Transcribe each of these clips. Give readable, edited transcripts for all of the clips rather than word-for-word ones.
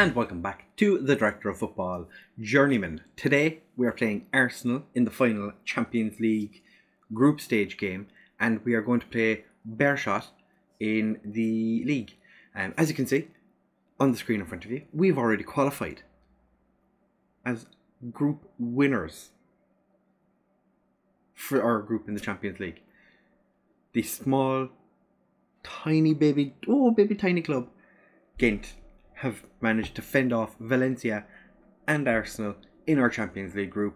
and welcome back to the Director of Football, Journeyman. Today we are playing Arsenal in the final Champions League group stage game, and we are going to play Bearshot in the league. As you can see on the screen in front of you, we've already qualified as group winners for our group in the Champions League. The small, tiny tiny club, Ghent, have managed to fend off Valencia and Arsenal in our Champions League group.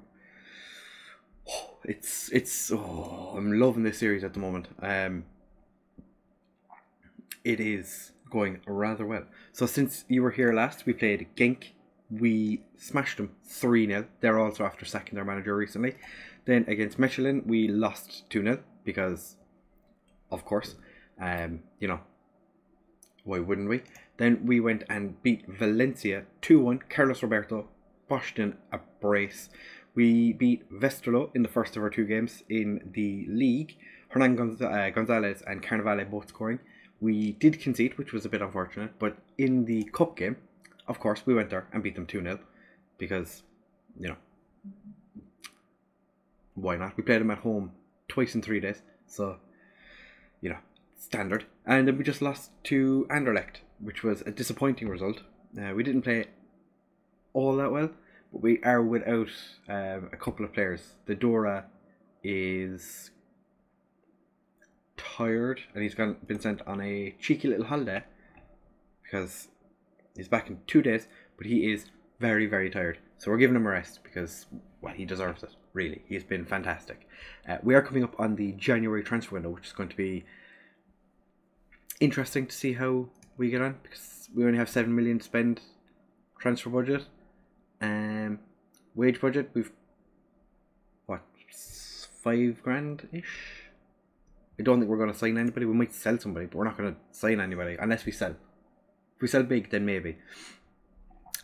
I'm loving this series at the moment. It is going rather well. So since you were here last, we played Genk. We smashed them 3-0. They're also after sacking their manager recently. Then against Michelin, we lost 2-0 because, of course, why wouldn't we? Then we went and beat Valencia 2-1. Carlos Roberto boshed in a brace. We beat Westerlo in the first of our two games in the league. Hernan Gonzalez and Carnevale both scoring. We did concede, which was a bit unfortunate, but in the cup game, of course, we went there and beat them 2-0 because, why not? We played them at home twice in 3 days, so, standard. And then we just lost to Anderlecht, which was a disappointing result. We didn't play all that well, but we are without a couple of players. The Dora is tired, and he's been sent on a cheeky little holiday because he's back in 2 days, but he is very, very tired. So we're giving him a rest because, well, he deserves it, really. He's been fantastic. We are coming up on the January transfer window, which is going to be interesting to see how we get on, because we only have 7 million to spend transfer budget. Wage budget, we've, what, 5 grand ish? I don't think we're going to sign anybody. We might sell somebody, but we're not going to sign anybody unless we sell. If we sell big, then maybe.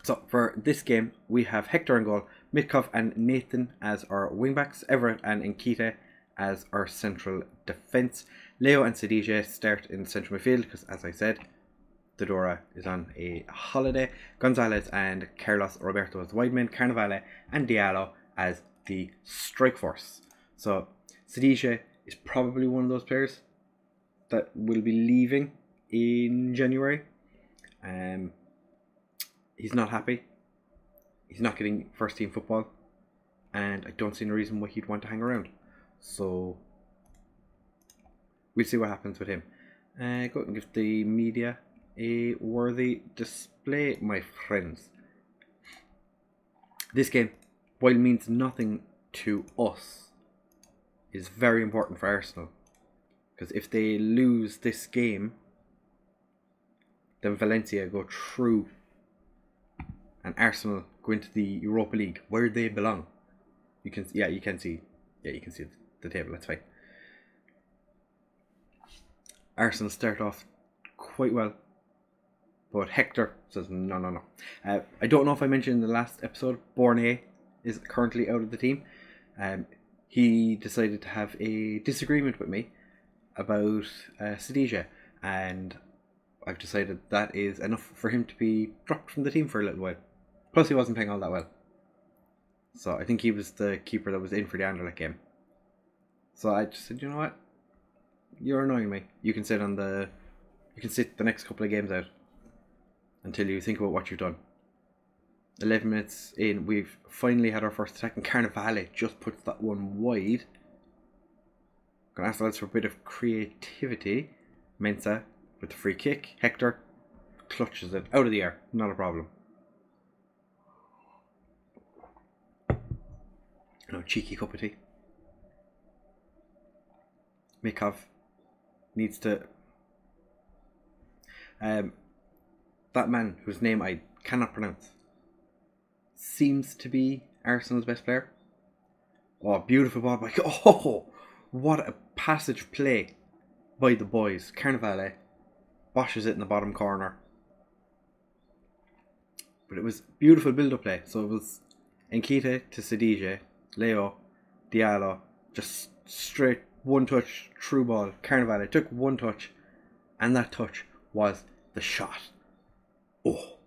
So for this game, we have Hector in goal, Mitkov and Nathan as our wingbacks, Everett and Nkita as our central defence. Leo and Sadije start in central midfield because, as I said, the Dora is on a holiday. Gonzalez and Carlos Roberto as wide men, Carnevale and Diallo as the strike force. So Sadije is probably one of those players that will be leaving in January. He's not happy. He's not getting first team football, and I don't see any reason why he'd want to hang around. So we'll see what happens with him. Go and give the media a worthy display, my friends. This game, while it means nothing to us, is very important for Arsenal, because if they lose this game, then Valencia go through and Arsenal go into the Europa League, where they belong. You can see the table. That's fine. Arsenal start off quite well, but Hector says no. I don't know if I mentioned in the last episode, Bornay is currently out of the team. He decided to have a disagreement with me about Sadija, and I've decided that is enough for him to be dropped from the team for a little while. Plus, he wasn't playing all that well, so I think he was the keeper that was in for the Anderlecht game. So I just said, you know what, you're annoying me. You can sit the next couple of games out until you think about what you've done. 11 minutes in, we've finally had our first attack, and Carnevale just puts that one wide. Gonna ask the lads for a bit of creativity. Mensah with the free kick. Hector clutches it out of the air, not a problem. No, cheeky cup of tea. Mikov needs to... that man whose name I cannot pronounce seems to be Arsenal's best player. Oh, beautiful ball by... Oh, what a passage play by the boys. Carnevale boshes it in the bottom corner. But it was beautiful build-up play. So it was Nkita to Sadije, Leo, Diallo, just straight one touch, through ball. Carnevale took one touch, and that touch was the shot. Oh,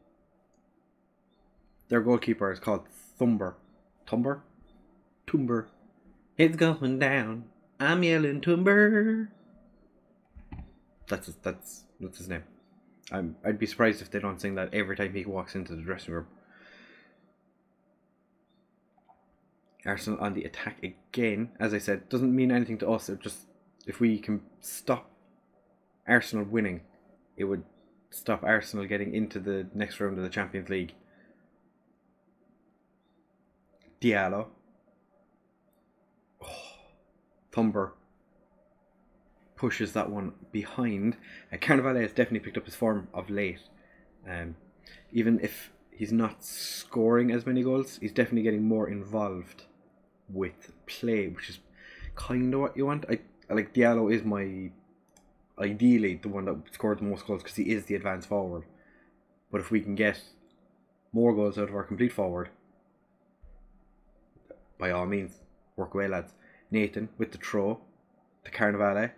Their goalkeeper is called Tumber. It's going down. I'm yelling Tumber. That's his name. I'd be surprised if they don't sing that every time he walks into the dressing room. Arsenal on the attack again. As I said, doesn't mean anything to us. It just, if we can stop Arsenal winning, it would stop Arsenal getting into the next round of the Champions League. Diallo. Thumber pushes that one behind. Carnevale has definitely picked up his form of late. Even if he's not scoring as many goals, he's definitely getting more involved with play, which is kind of what you want. I like Diallo is ideally the one that scored the most goals because he is the advanced forward. But if we can get more goals out of our complete forward, by all means, work away, lads. Nathan with the throw to Carnevale.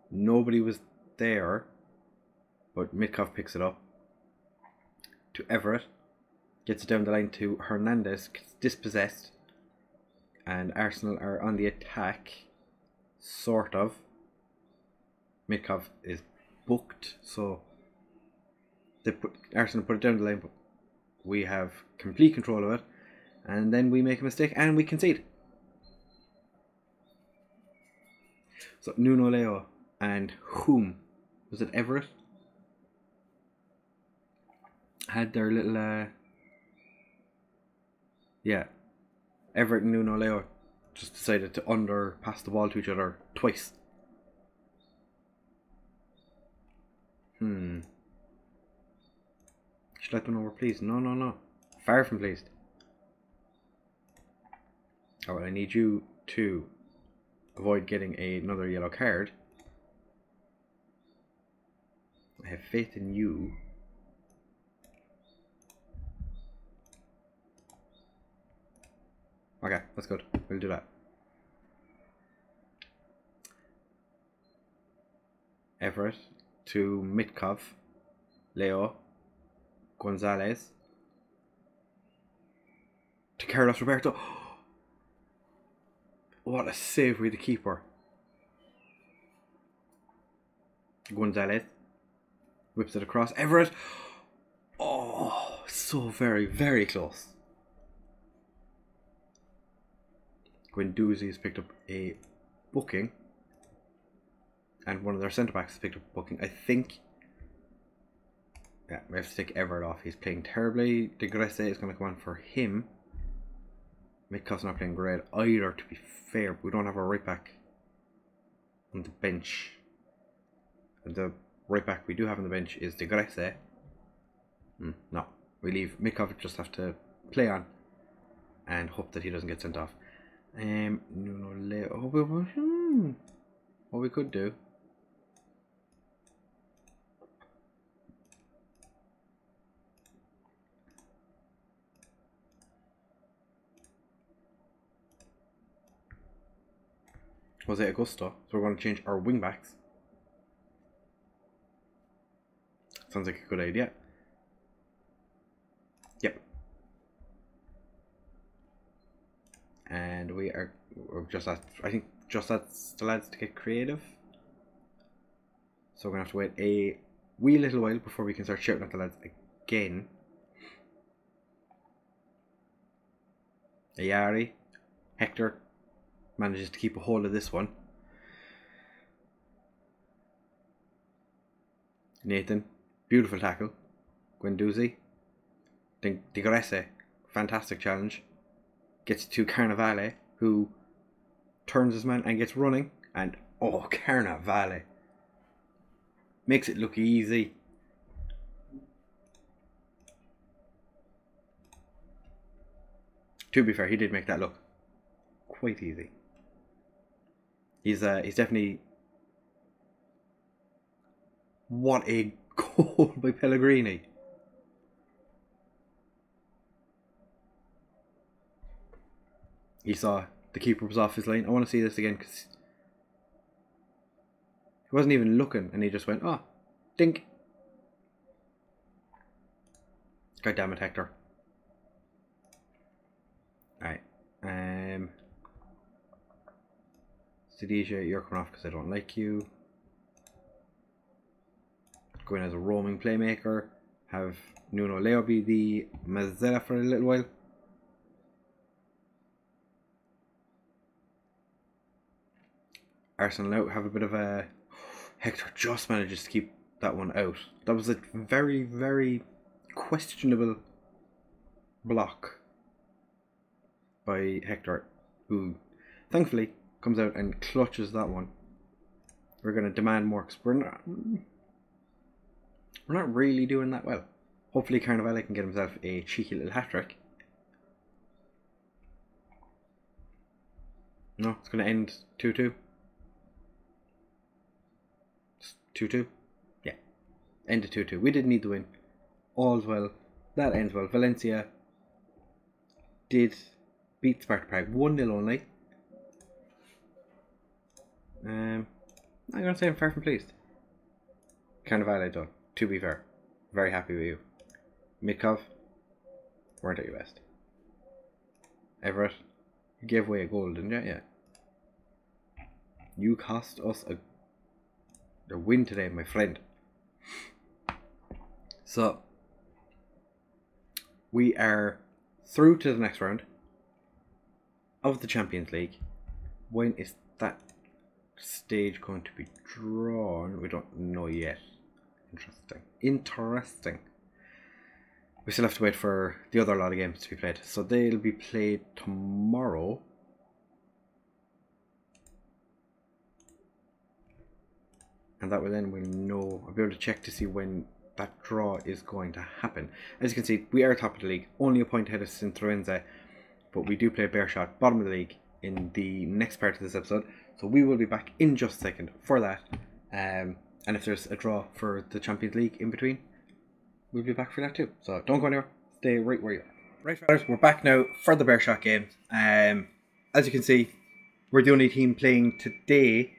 Nobody was there, but Mitkov picks it up to Everett. Gets it down the line to Hernandez. Gets dispossessed. And Arsenal are on the attack. Sort of. Mitkov is booked, so Arsenal put it down the line, but we have complete control of it. And then we make a mistake and we concede. So Nuno Leo and whom? Was it Everett? Had their little yeah. Everett and Nuno Leo just decided to pass the ball to each other twice. Should let them know we're pleased. No. Far from pleased. Alright, I need you to avoid getting another yellow card. I have faith in you. Okay, that's good. We'll do that. Everett to Mitkov. Leo. Gonzalez. To Carlos Roberto. What a save with the keeper. Gonzalez whips it across. Everett. Oh, so very, very close. Guendouzi has picked up a booking. And one of their centre-backs has picked up a booking. I think... yeah, we have to take Everett off. He's playing terribly. De Gresse is going to come on for him. Mitkov's not playing great either, to be fair. We don't have a right back on the bench. And the right back we do have on the bench is De Gresse. No, we leave. Mitkov just have to play on and hope that he doesn't get sent off. What we could do. Jose Augusto, so we're going to change our wing backs. Sounds like a good idea. Yep. And we're just at, I think just that's the lads to get creative. So we're going to have to wait a wee little while before we can start shouting at the lads again. Ayari, Hector manages to keep a hold of this one. Nathan, beautiful tackle. Guendouzi. De Gresse, fantastic challenge. Gets to Carnevale, who turns his man and gets running. And oh, Carnevale makes it look easy. To be fair, he did make that look quite easy. He's definitely... what a goal by Pellegrini. He saw the keeper was off his line. I want to see this again because he wasn't even looking and he just went, oh, dink. God damn it, Hector. Stadija, you're coming off because I don't like you. Go in as a roaming playmaker. Have Nuno Leo be the Mazzella for a little while. Arsenal now have a bit of a... Hector just manages to keep that one out. That was a very, very questionable block by Hector, who thankfully comes out and clutches that one. We're going to demand more because we're not really doing that well. Hopefully Carnivale can get himself a cheeky little hat-trick. No, it's going to end 2-2. 2-2? Yeah. End of 2-2. We didn't need the win. All's well. That ends well. Valencia did beat Sparta Prague 1-0 only. I'm going to say I'm far from pleased. Carnivale done. To be fair. Very happy with you. Mitkov, weren't at your best. Everett, you gave away a goal, didn't you? Yeah. You cost us a win today, my friend. So, we are through to the next round of the Champions League. When is that stage going to be drawn? We don't know yet. Interesting. We still have to wait for the other lot of games to be played. So they'll be played tomorrow. And that way then we'll know, I'll be able to check to see when that draw is going to happen. As you can see, we are top of the league. Only a point ahead of IntoRowZ. But we do play Bearshot, bottom of the league, in the next part of this episode. So we will be back in just a second for that. And if there's a draw for the Champions League in between, we'll be back for that too. So don't go anywhere. Stay right where you are. Right, fellas, we're back now for the Bearshot game. As you can see, we're the only team playing today.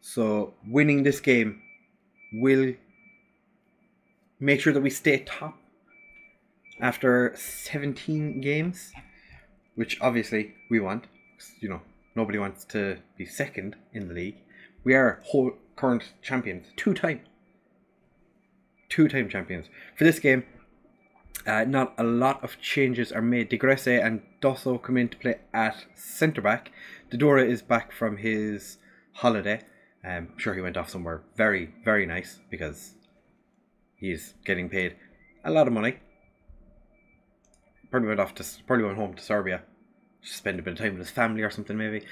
So winning this game will make sure that we stay top after 17 games, which obviously we want. You know, nobody wants to be second in the league. We are whole current champions, two-time champions. For this game, not a lot of changes are made. De Gresse and Dosso come in to play at centre-back. Dodora is back from his holiday. I'm sure he went off somewhere very, very nice because he's getting paid a lot of money. Probably went home to Serbia. Just spend a bit of time with his family or something maybe.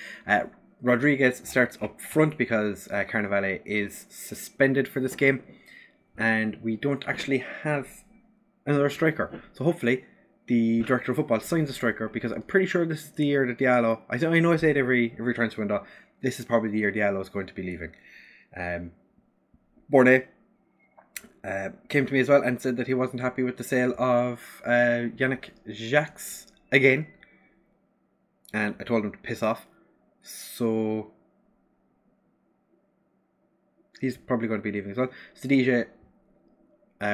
Rodriguez starts up front because Carnivale is suspended for this game. And we don't actually have another striker. So hopefully the director of football signs a striker, because I'm pretty sure this is the year that Diallo... I know I say it every transfer window. This is probably the year Diallo is going to be leaving. Borne came to me as well and said that he wasn't happy with the sale of Yannick Jacques again. And I told him to piss off. So he's probably going to be leaving as well. Stadija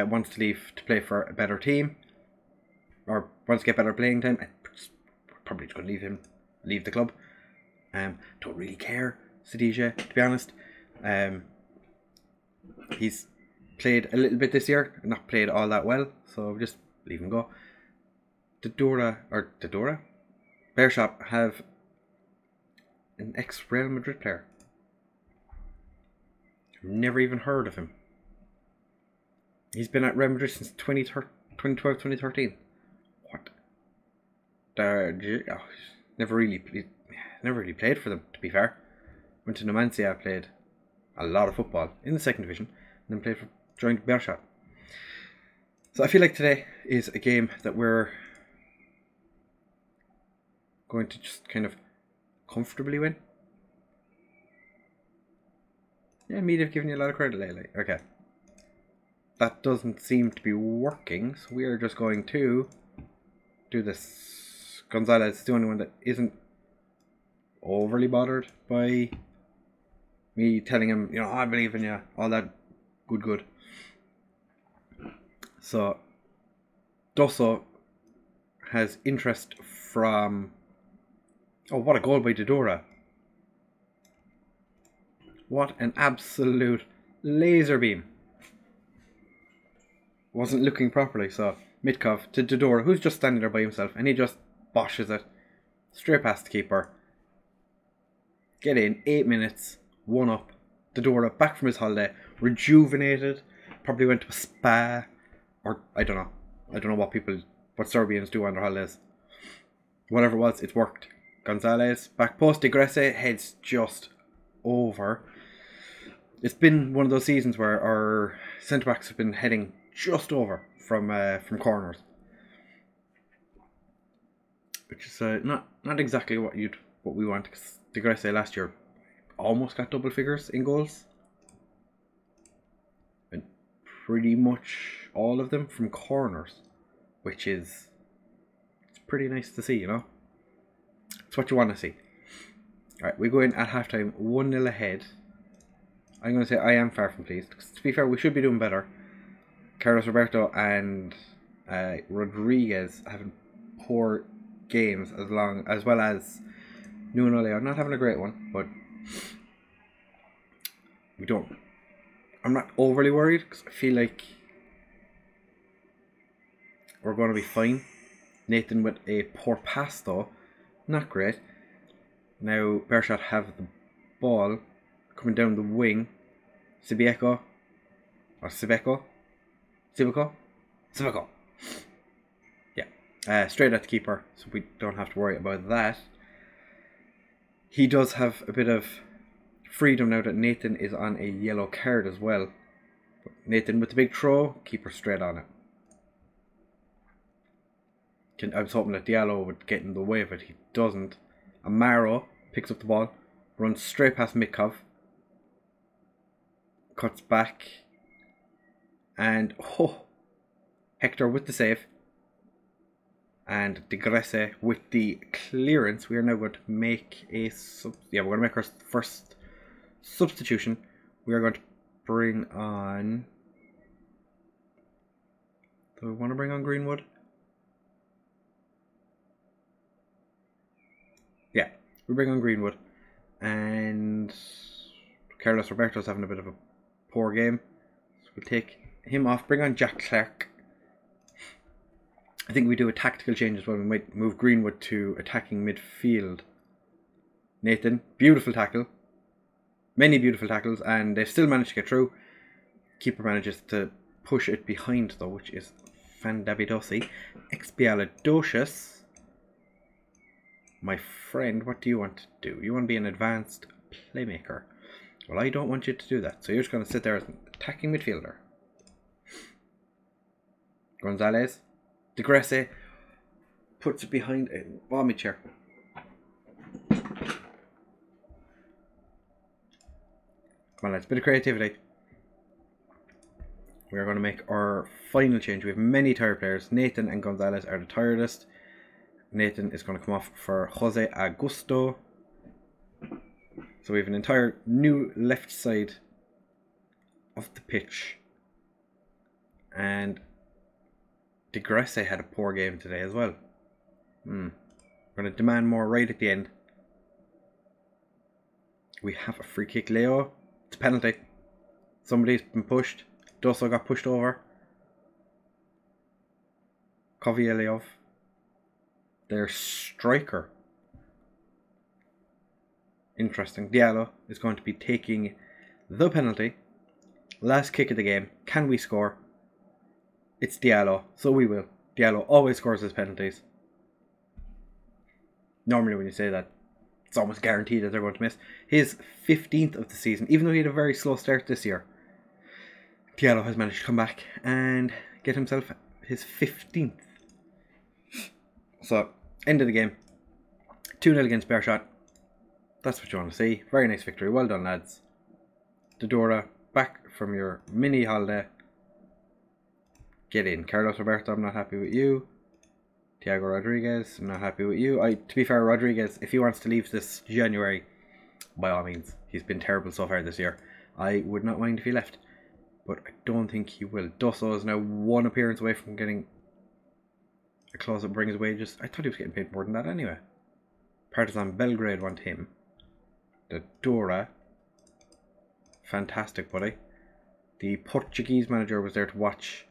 wants to leave to play for a better team, or wants to get better playing time. Probably just going to leave the club. Don't really care, Stadija, to be honest. He's played a little bit this year, not played all that well, so just leave him go. Dodora? Bearshot have an ex-Real Madrid player. I've never even heard of him. He's been at Real Madrid since 2012-2013. What? Never really played for them, to be fair. Went to Numancia, played a lot of football in the second division, and then joined Bearshot. So I feel like today is a game that we're going to just kind of comfortably win. Yeah, me, they've given you a lot of credit lately. Okay. That doesn't seem to be working, so we are just going to do this. Gonzalez is the only one that isn't overly bothered by me telling him, you know, I believe in you, all that good. So, Dosso has interest from... Oh, what a goal by Dodora. What an absolute laser beam. Wasn't looking properly, so Mitkov to Dodora, who's just standing there by himself, and he just boshes it straight past the keeper. Get in, 8 minutes, 1 up. Dodora back from his holiday, rejuvenated, probably went to a spa, or I don't know what Serbians do on their holidays. Whatever it was, it's worked. Gonzalez, back post, Degresse, heads just over. It's been one of those seasons where our centre-backs have been heading just over from corners. Which is not exactly what we want, because Degresse last year almost got double figures in goals. And pretty much all of them from corners, which is pretty nice to see, you know. It's what you want to see. Alright, we go in at halftime 1-0 ahead. I'm going to say I am far from pleased, because to be fair, we should be doing better. Carlos Roberto and Rodriguez having poor games, as well as Nuno Leo not having a great one, but I'm not overly worried, because I feel like we're going to be fine. Nathan with a poor pass though, not great. Now Bershot have the ball coming down the wing. Sibeko. Yeah, straight at the keeper, so we don't have to worry about that. He does have a bit of freedom now that Nathan is on a yellow card as well. But Nathan with the big throw, keeper straight on it. I was hoping that Diallo would get in the way of it. He doesn't. Amaro picks up the ball, runs straight past Mitkov, cuts back, and Hector with the save, and Degresse with the clearance. We are now going to make we're going to make our first substitution. We are going to bring on. Do we want to bring on Greenwood? Yeah, we bring on Greenwood, and Carlos Roberto's having a bit of a poor game, so we'll take him off. Bring on Jack Clark. I think we do a tactical change as well. We might move Greenwood to attacking midfield. Nathan, beautiful tackle, many beautiful tackles, and they've still managed to get through. Keeper manages to push it behind though, which is fandabidosi. Expialidocious. My friend, what do you want to do? You want to be an advanced playmaker. Well, I don't want you to do that. So you're just going to sit there as an attacking midfielder. Gonzalez. Degresse puts it behind a vomit chair. Come on, lads. Bit of creativity. We are going to make our final change. We have many tired players. Nathan and Gonzalez are the tiredest. Nathan is going to come off for Jose Augusto. So we have an entire new left side of the pitch. And Degresse had a poor game today as well. We're going to demand more right at the end. We have a free kick. Leo. It's a penalty. Somebody's been pushed. Doso got pushed over. Kovyeliov. Their striker. Interesting. Diallo is going to be taking the penalty. Last kick of the game. Can we score? It's Diallo, so we will. Diallo always scores his penalties. Normally when you say that, it's almost guaranteed that they're going to miss. His 15th of the season, even though he had a very slow start this year. Diallo has managed to come back and get himself his 15th. So, end of the game. 2-0 against Bershot. That's what you want to see. Very nice victory. Well done, lads. Dodora, back from your mini holiday. Get in. Carlos Roberto, I'm not happy with you. Thiago Rodriguez, I'm not happy with you. To be fair, Rodriguez, if he wants to leave this January, by all means. He's been terrible so far this year. I would not mind if he left. But I don't think he will. Doso is now one appearance away from getting a clause that brings wages. I thought he was getting paid more than that anyway. Partizan Belgrade want him. The Dora. fantastic, buddy. The Portuguese manager was there to watch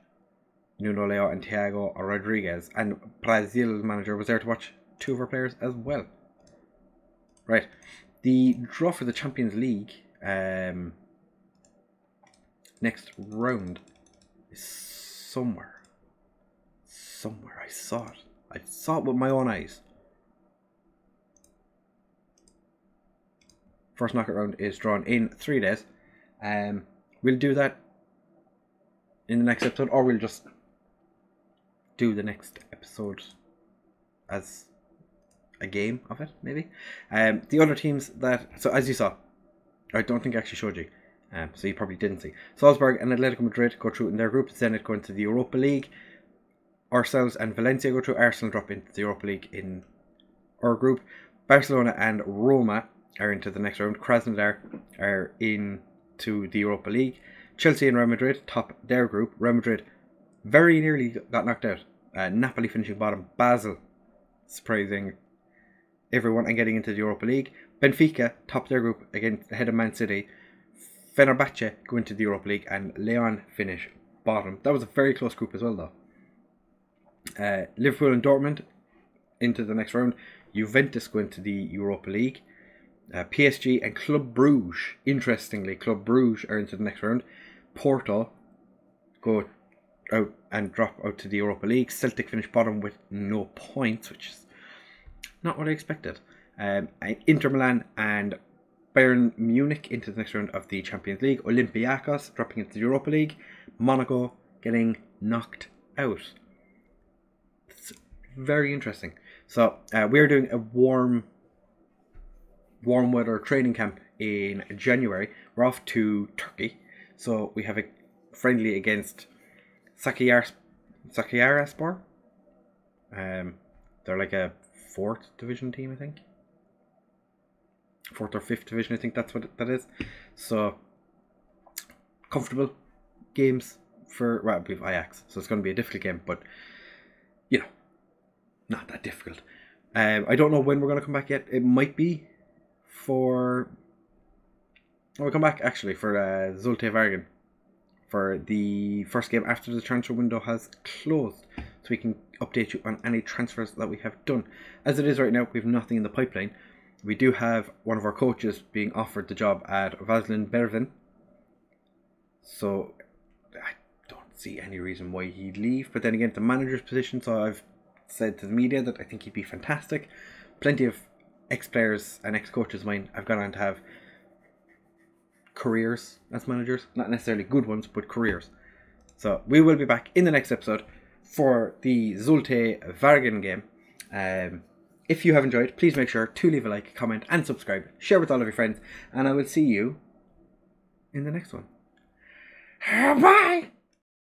Nuno Leo and Thiago Rodriguez, and Brazil's manager was there to watch 2 of our players as well. Right, the draw for the Champions League next round is somewhere. I saw it with my own eyes. First knockout round is drawn in 3 days. We'll do that in the next episode, or we'll just do the next episode as a game of it, maybe. The other teams that, so as you saw, I don't think I actually showed you, so you probably didn't see. Salzburg and Atletico Madrid go through in their group. Zenit go into the Europa League. Ourselves and Valencia go through. Arsenal drop into the Europa League in our group. Barcelona and Roma are into the next round. Krasnodar are into the Europa League. Chelsea and Real Madrid top their group. Real Madrid very nearly got knocked out. Napoli finishing bottom. Basel surprising everyone and getting into the Europa League. Benfica top their group again ahead of Man City. Fenerbahce go into the Europa League, and Leon finish bottom. That was a very close group as well, though. Liverpool and Dortmund into the next round. Juventus go into the Europa League. PSG and Club Brugge, interestingly, Club Brugge are into the next round. Porto go out and drop out to the Europa League. Celtic finish bottom with no points, which is not what I expected. Inter Milan and Bayern Munich into the next round of the Champions League. Olympiacos dropping into the Europa League. Monaco getting knocked out. It's very interesting. So we're doing a warm weather training camp in January. We're off to Turkey. So we have a friendly against Sakaryaspor. They're like a 4th division team, I think. 4th or 5th division, I think that's what that is. So comfortable games for, well, we have Ajax, so it's going to be a difficult game, but you know, not that difficult. I don't know when we're going to come back yet. It might be for, we'll come back actually for Zulte Waregem for the first game after the transfer window has closed, so we can update you on any transfers that we have done. As it is right now, we have nothing in the pipeline. We do have one of our coaches being offered the job at Vaslin Bervin, so I don't see any reason why he'd leave. But then again, the manager's position, so I've said to the media that I think he'd be fantastic. Plenty of ex-players and ex-coaches of mine have gone on to have careers as managers, not necessarily good ones, but careers. So we will be back in the next episode for the Zulte Waregem game. If you have enjoyed, please make sure to leave a like, comment and subscribe. Share with all of your friends, and I will see you in the next one. Bye!